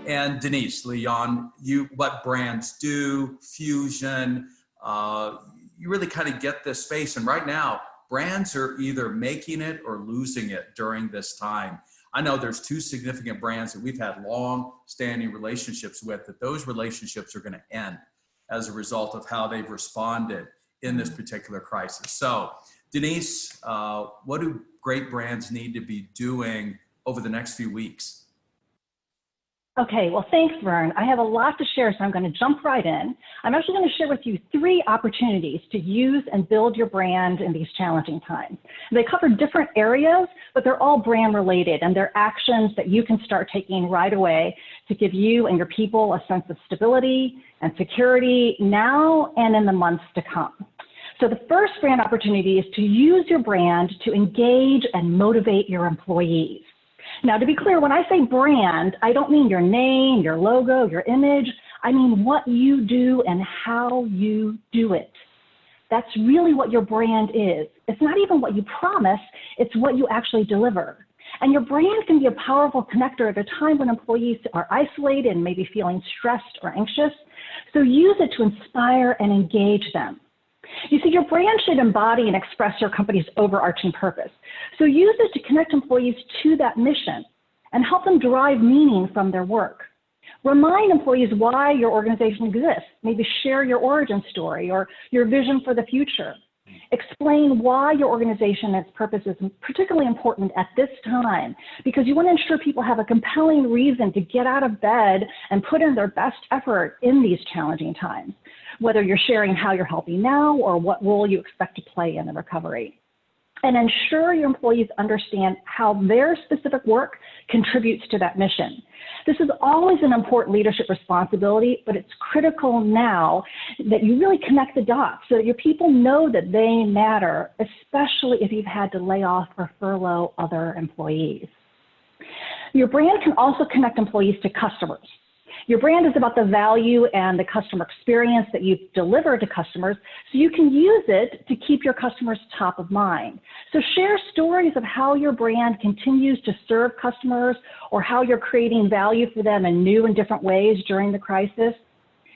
And Denise, Leon, what brands do, Fusion, you really kind of get this space. And right now, brands are either making it or losing it during this time. I know there's two significant brands that we've had long-standing relationships with, that those relationships are going to end as a result of how they've responded in this particular crisis. So, Denise, what do great brands need to be doing over the next few weeks? Okay, well, thanks, Vern. I have a lot to share, so I'm going to jump right in. I'm actually going to share with you 3 opportunities to use and build your brand in these challenging times. They cover different areas, but they're all brand related, and they're actions that you can start taking right away to give you and your people a sense of stability and security now and in the months to come. So the first brand opportunity is to use your brand to engage and motivate your employees. Now, to be clear, when I say brand, I don't mean your name, your logo, your image. I mean what you do and how you do it. That's really what your brand is. It's not even what you promise, it's what you actually deliver. And your brand can be a powerful connector at a time when employees are isolated and maybe feeling stressed or anxious. So use it to inspire and engage them. You see, your brand should embody and express your company's overarching purpose. So use it to connect employees to that mission and help them derive meaning from their work. Remind employees why your organization exists. Maybe share your origin story or your vision for the future. Explain why your organization and its purpose is particularly important at this time, because you want to ensure people have a compelling reason to get out of bed and put in their best effort in these challenging times, whether you're sharing how you're helping now or what role you expect to play in the recovery. And ensure your employees understand how their specific work contributes to that mission. This is always an important leadership responsibility, but it's critical now that you really connect the dots so that your people know that they matter, especially if you've had to lay off or furlough other employees. Your brand can also connect employees to customers. Your brand is about the value and the customer experience that you deliver to customers, so you can use it to keep your customers top of mind. So share stories of how your brand continues to serve customers or how you're creating value for them in new and different ways during the crisis.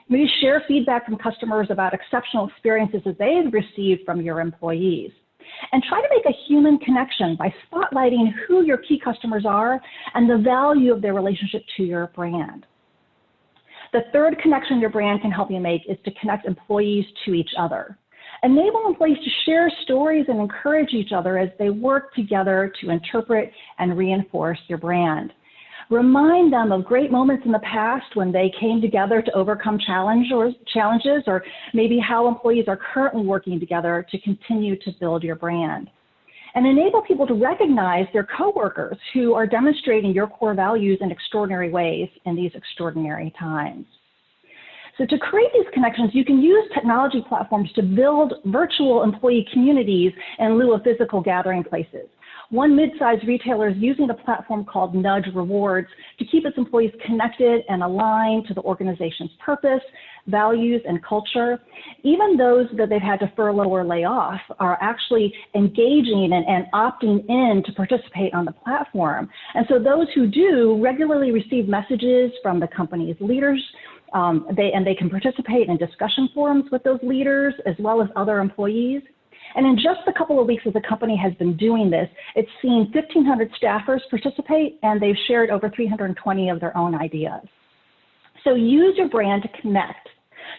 Maybe share feedback from customers about exceptional experiences that they've received from your employees. And try to make a human connection by spotlighting who your key customers are and the value of their relationship to your brand. The third connection your brand can help you make is to connect employees to each other. Enable employees to share stories and encourage each other as they work together to interpret and reinforce your brand. Remind them of great moments in the past when they came together to overcome challenges, or maybe how employees are currently working together to continue to build your brand. And enable people to recognize their coworkers who are demonstrating your core values in extraordinary ways in these extraordinary times. So to create these connections, you can use technology platforms to build virtual employee communities in lieu of physical gathering places. One mid-sized retailer is using a platform called Nudge Rewards to keep its employees connected and aligned to the organization's purpose, values, and culture. Even those that they've had to furlough or lay off are actually engaging and opting in to participate on the platform. And so those who do regularly receive messages from the company's leaders. They can participate in discussion forums with those leaders as well as other employees. And in just a couple of weeks that the company has been doing this, it's seen 1,500 staffers participate, and they've shared over 320 of their own ideas. So use your brand to connect,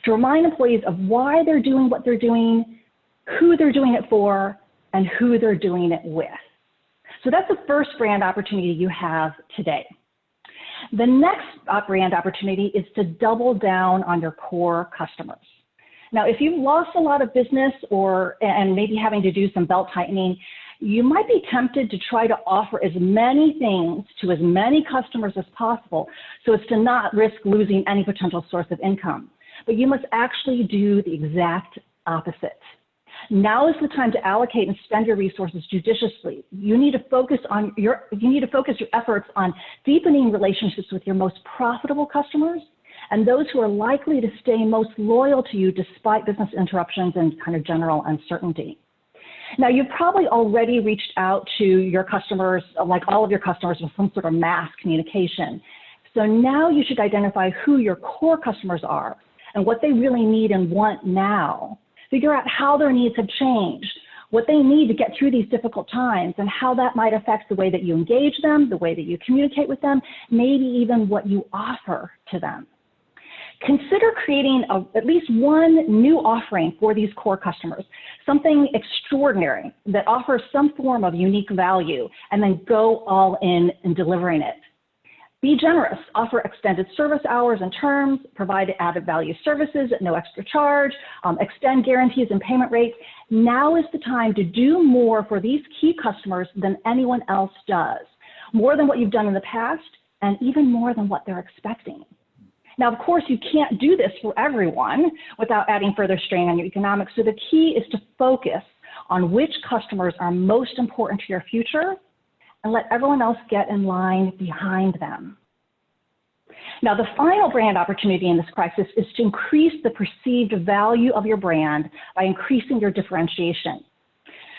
to remind employees of why they're doing what they're doing, who they're doing it for, and who they're doing it with. So that's the first brand opportunity you have today. The next brand opportunity is to double down on your core customers. Now, if you've lost a lot of business and maybe having to do some belt tightening, you might be tempted to try to offer as many things to as many customers as possible so as to not risk losing any potential source of income. But you must actually do the exact opposite. Now is the time to allocate and spend your resources judiciously. You need to focus your efforts on deepening relationships with your most profitable customers and those who are likely to stay most loyal to you despite business interruptions and kind of general uncertainty. Now, you've probably already reached out to your customers, like all of your customers, with some sort of mass communication. So now you should identify who your core customers are and what they really need and want now. Figure out how their needs have changed, what they need to get through these difficult times, and how that might affect the way that you engage them, the way that you communicate with them, maybe even what you offer to them. Consider creating at least one new offering for these core customers, something extraordinary that offers some form of unique value, and then go all in delivering it. Be generous, offer extended service hours and terms, provide added value services at no extra charge, extend guarantees and payment rates. Now is the time to do more for these key customers than anyone else does, more than what you've done in the past, and even more than what they're expecting. Now, of course, you can't do this for everyone without adding further strain on your economics. So the key is to focus on which customers are most important to your future and let everyone else get in line behind them. Now, the final brand opportunity in this crisis is to increase the perceived value of your brand by increasing your differentiation.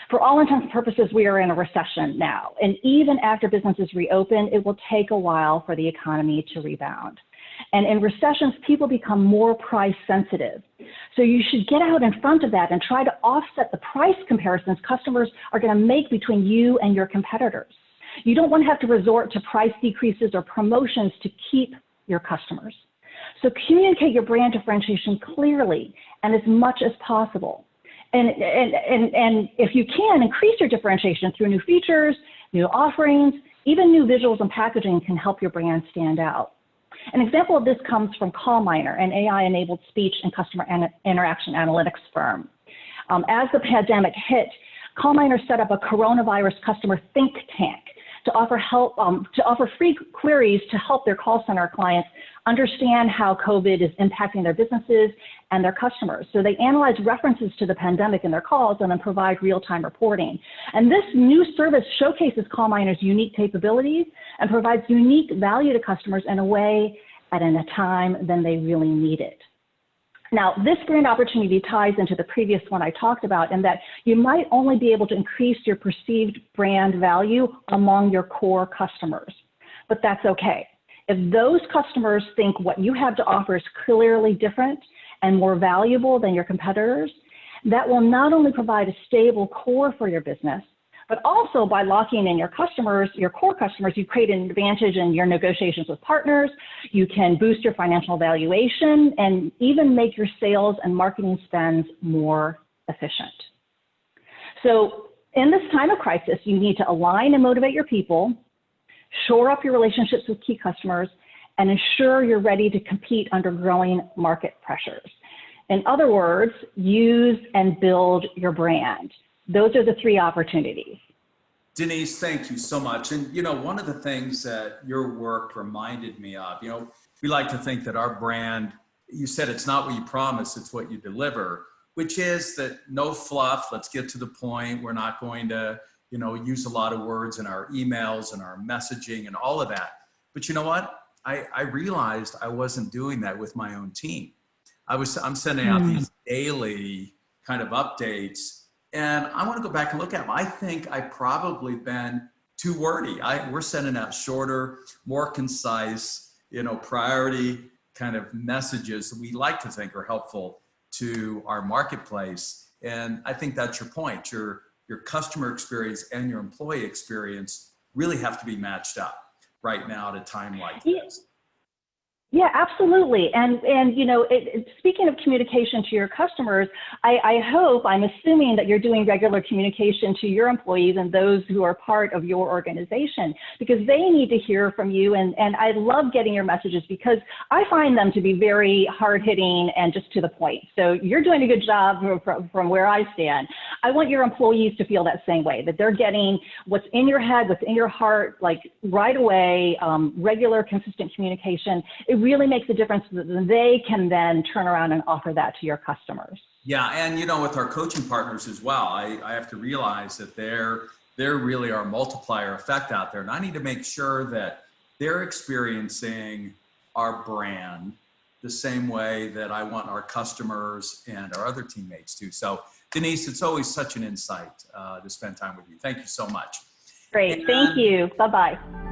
For all intents and purposes, we are in a recession now, and even after businesses reopen, it will take a while for the economy to rebound. And in recessions, people become more price sensitive. So you should get out in front of that and try to offset the price comparisons customers are going to make between you and your competitors. You don't want to have to resort to price decreases or promotions to keep your customers. So communicate your brand differentiation clearly and as much as possible. And if you can, increase your differentiation through new features, new offerings, even new visuals and packaging can help your brand stand out. An example of this comes from CallMiner, an AI-enabled speech and customer interaction analytics firm. As the pandemic hit, CallMiner set up a coronavirus customer think tank to offer free queries to help their call center clients understand how COVID is impacting their businesses and their customers. So they analyze references to the pandemic in their calls and then provide real-time reporting. And this new service showcases CallMiner's unique capabilities and provides unique value to customers in a way and in a time when they really need it. Now, this brand opportunity ties into the previous one I talked about in that you might only be able to increase your perceived brand value among your core customers, but that's okay. If those customers think what you have to offer is clearly different and more valuable than your competitors, that will not only provide a stable core for your business, but also by locking in your customers, your core customers, you create an advantage in your negotiations with partners. You can boost your financial valuation and even make your sales and marketing spends more efficient. So in this time of crisis, you need to align and motivate your people, shore up your relationships with key customers, and ensure you're ready to compete under growing market pressures. In other words, use and build your brand. Those are the three opportunities. Denise, thank you so much. And, one of the things that your work reminded me of, we like to think that our brand, you said it's not what you promise, it's what you deliver, which is that no fluff, let's get to the point. We're not going to, use a lot of words in our emails and our messaging and all of that. But you know what? I realized I wasn't doing that with my own team. I'm sending out these daily kind of updates. And I want to go back and look at them. I think I've probably been too wordy. We're sending out shorter, more concise, priority kind of messages that we like to think are helpful to our marketplace. And I think that's your point. Your customer experience and your employee experience really have to be matched up right now at a time like this. Yeah, absolutely. And speaking of communication to your customers, I'm assuming that you're doing regular communication to your employees and those who are part of your organization, because they need to hear from you. And I love getting your messages because I find them to be very hard-hitting and just to the point. So you're doing a good job from where I stand. I want your employees to feel that same way, that they're getting what's in your head, what's in your heart, like right away, regular, consistent communication. It really makes a difference that they can then turn around and offer that to your customers. Yeah, and with our coaching partners as well, I have to realize that they're really our multiplier effect out there. And I need to make sure that they're experiencing our brand the same way that I want our customers and our other teammates to. So Denise, it's always such an insight to spend time with you. Thank you so much. Great, thank you. Bye-bye.